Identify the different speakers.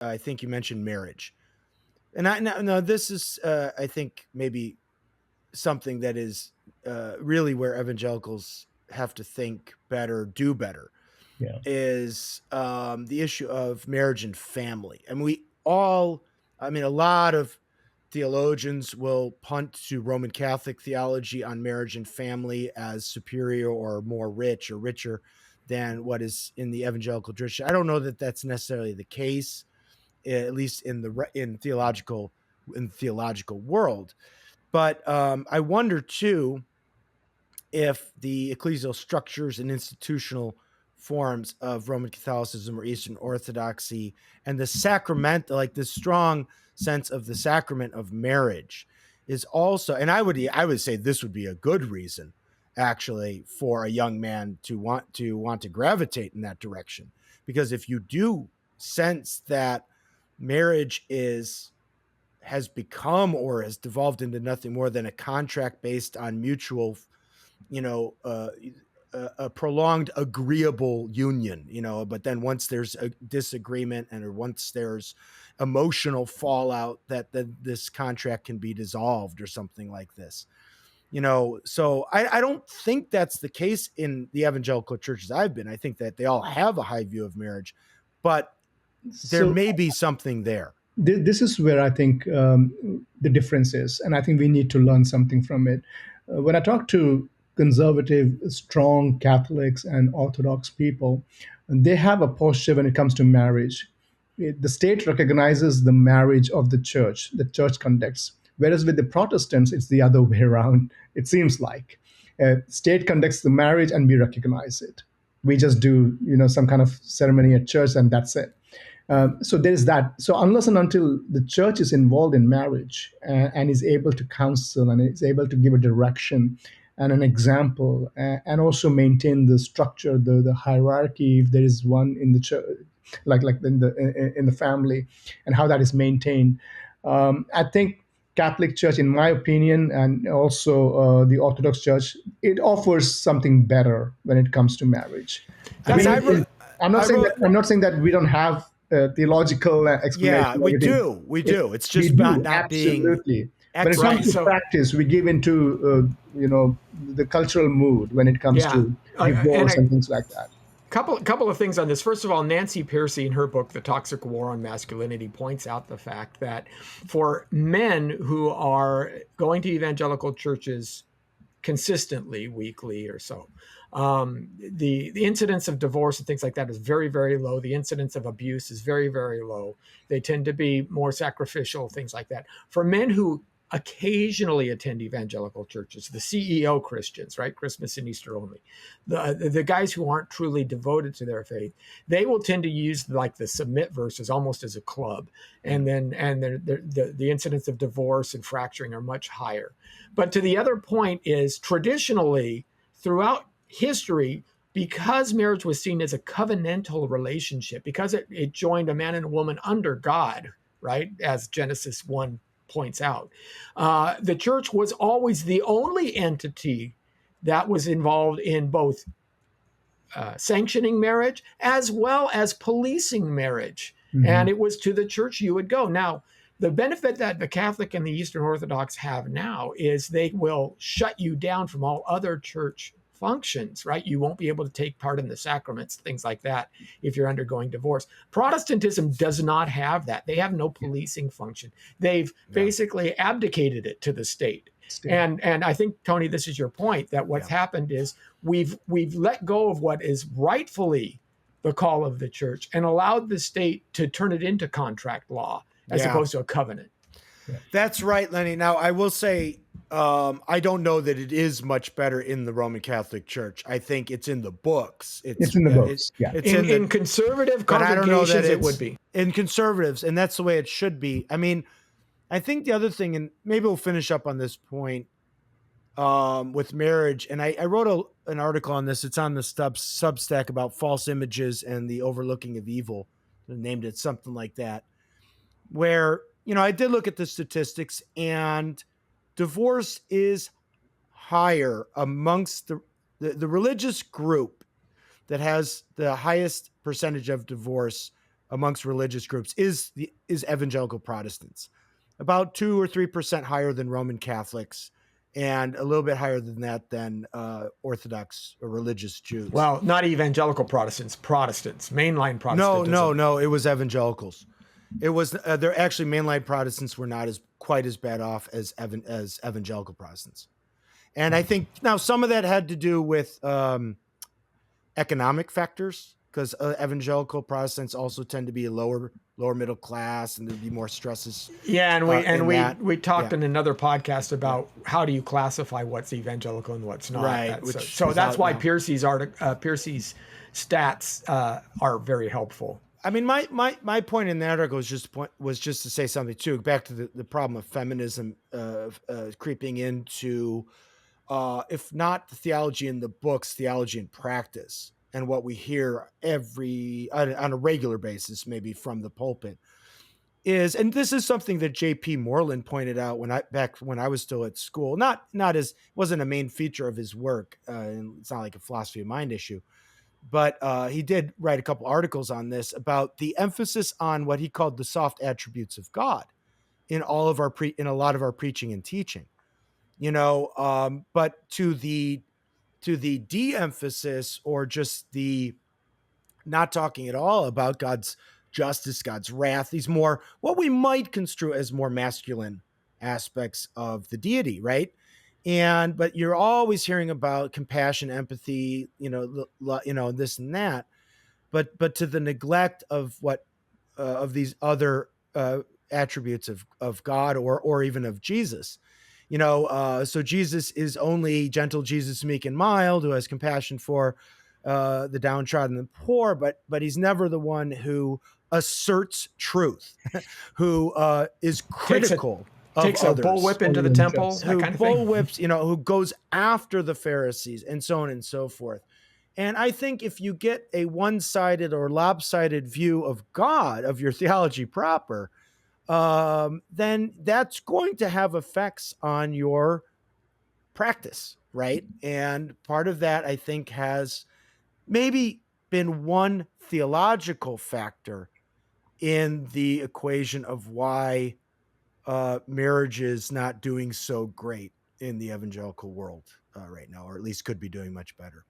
Speaker 1: I think you mentioned marriage. And now this is, I think, maybe something that is really where evangelicals have to think better, do better,
Speaker 2: Yeah.
Speaker 1: is the issue of marriage and family. And a lot of theologians will punt to Roman Catholic theology on marriage and family as superior or more rich or richer than what is in the evangelical tradition. I don't know that that's necessarily the case, at least in the theological world. But I wonder too if the ecclesial structures and institutional forms of Roman Catholicism or Eastern Orthodoxy and the sacrament, like this strong sense of the sacrament of marriage, is also, and I would say this would be a good reason actually for a young man to want to gravitate in that direction, because if you do sense that marriage has become or has devolved into nothing more than a contract based on mutual, a prolonged agreeable union, but then once there's a disagreement or once there's emotional fallout, that this contract can be dissolved or something like this. So I don't think that's the case in the evangelical churches I've been. I think that they all have a high view of marriage, but there
Speaker 2: So
Speaker 1: may be something there.
Speaker 2: this is where I think the difference is, and I think we need to learn something from it. When I talk to conservative, strong Catholics and Orthodox people, they have a posture when it comes to marriage. The state recognizes the marriage of the church conducts, whereas with the Protestants, it's the other way around, it seems like. State conducts the marriage and we recognize it. We just do, some kind of ceremony at church and that's it. So there's that. So unless and until the church is involved in marriage and is able to counsel and is able to give a direction and an example and also maintain the structure, the hierarchy, if there is one in the church, like in the family, and how that is maintained, I think Catholic Church, in my opinion, and also the Orthodox Church, it offers something better when it comes to marriage. I'm not saying that we don't have theological explanation.
Speaker 1: Yeah, we do. It's just
Speaker 2: not
Speaker 1: being
Speaker 2: absolutely. When it comes to practice, we give into the cultural mood when it comes to divorce and things like that.
Speaker 3: Couple of things on this. First of all, Nancy Pearcey, in her book, The Toxic War on Masculinity, points out the fact that for men who are going to evangelical churches consistently, weekly or so, the incidence of divorce and things like that is very, very low. The incidence of abuse is very, very low. They tend to be more sacrificial, things like that. For men who occasionally attend evangelical churches, the CEO Christians, right? Christmas and Easter only. The guys who aren't truly devoted to their faith, they will tend to use like the submit verses almost as a club. And the incidence of divorce and fracturing are much higher. But to the other point is, traditionally throughout history, because marriage was seen as a covenantal relationship, because it joined a man and a woman under God, right? As Genesis 1 points out, the church was always the only entity that was involved in both sanctioning marriage as well as policing marriage. Mm-hmm. And it was to the church you would go. Now, the benefit that the Catholic and the Eastern Orthodox have now is they will shut you down from all other church functions, right? You won't be able to take part in the sacraments, things like that, if you're undergoing divorce. Protestantism does not have that. They have no policing function. They've basically abdicated it to the state. And I think, Tony, this is your point, that what's happened is we've let go of what is rightfully the call of the church and allowed the state to turn it into contract law as opposed to a covenant.
Speaker 1: That's right, Lenny. Now, I will say, I don't know that it is much better in the Roman Catholic Church. I think it's in the books.
Speaker 2: It's in the books.
Speaker 3: It's in conservative congregations, it would be.
Speaker 1: In conservatives, and that's the way it should be. I mean, I think the other thing, and maybe we'll finish up on this point with marriage, and I wrote an article on this. It's on the Substack about false images and the overlooking of evil. I named it something like that, where I did look at the statistics, and divorce is higher amongst the religious group that has the highest percentage of divorce amongst religious groups is evangelical Protestants, about 2 or 3% higher than Roman Catholics, and a little bit higher than that than Orthodox or religious Jews.
Speaker 3: Well, not evangelical Protestants, mainline Protestantism.
Speaker 1: No, it was evangelicals. It was they're actually mainline Protestants were not quite as bad off as evangelical Protestants, and I think now some of that had to do with economic factors, because evangelical Protestants also tend to be a lower middle class, and there'd be more stresses.
Speaker 3: Yeah, and we talked in another podcast about how do you classify what's evangelical and what's not.
Speaker 1: Right.
Speaker 3: So that's why Piercy's stats are very helpful.
Speaker 1: I mean, my point in that article was just to say something too. Back to the problem of feminism creeping into, if not the theology in the books, theology in practice, and what we hear on a regular basis, maybe from the pulpit, is, and this is something that J.P. Moreland pointed out when I was still at school. Not as wasn't a main feature of his work. And it's not like a philosophy of mind issue. But he did write a couple articles on this about the emphasis on what he called the soft attributes of God in a lot of our preaching and teaching, but to the de-emphasis, or just the not talking at all about God's justice, God's wrath, these more what we might construe as more masculine aspects of the deity, right? But you're always hearing about compassion, empathy, this and that, but to the neglect of what of these other attributes of God or even of Jesus. So Jesus is only gentle, Jesus meek and mild, who has compassion for the downtrodden and the poor, but he's never the one who asserts truth, who is critical.
Speaker 3: Takes a bullwhip into the temple, that kind of thing.
Speaker 1: Bullwhips, who goes after the Pharisees, and so on and so forth. And I think if you get a one-sided or lopsided view of God, of your theology proper, then that's going to have effects on your practice, right? And part of that, I think, has maybe been one theological factor in the equation of why marriage is not doing so great in the evangelical world right now, or at least could be doing much better.